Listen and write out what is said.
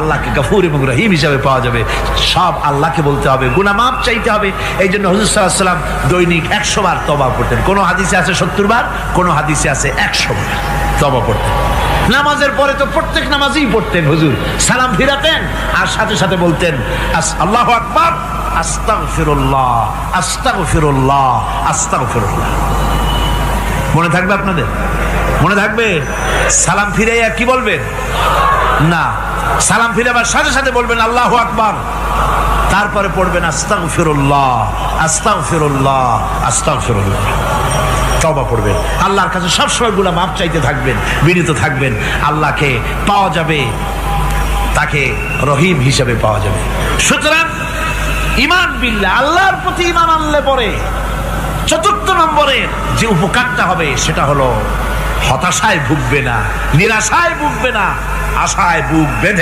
আল্লাহকে গফুর এবং রহিম হিসাবে পাওয়া যাবে। সব আল্লাহকে বলতে হবে, গুনাহ মাফ চাইতে হবে। এই জন্য হুজুর সাল্লাল্লাহু আলাইহি ওয়াসাল্লাম দৈনিক 100 বার তওবা পড়তেন। কোন হাদিসে আছে 70 বার, কোন হাদিসে আছে 100 বার তওবা পড়তেন। নামাজের পরে তো প্রত্যেক নামাজেই পড়তেন হুজুর, সালাম ফিরাতেন আর সাথে সাথে বলতেন আল্লাহু আকবার, আস্তাগফিরুল্লাহ, আস্তাগফিরুল্লাহ, আস্তাগফিরুল্লাহ। মনে থাকবে আপনাদের? মনে থাকবে? সালাম ফিরাইয়া কি বলবেন? না, সালাম ফিরাবার সাথে সাথে বলবেন আল্লাহু আকবার, তারপরে পড়বেন আস্তাগফিরুল্লাহ, আস্তাগফিরুল্লাহ, আস্তাগফিরুল্লাহ। তওবা পড়বেন, আল্লাহর কাছে সবসময় গুনাহ মাফ চাইতে থাকবেন, বিনীত থাকবেন। আল্লাহকে পাওয়া যাবে, তাকে রহিম হিসেবে পাওয়া যাবে। সুতরাং ঈমান বিল্লাহ, আল্লাহর প্রতি ঈমান আনলে পরে চতুর্থ নম্বরের যে উপকারটা হবে সেটা হলো হতাশায় ভুগবে না, নিরাশায় ভুগবে না, আশায় বুক বেঁধে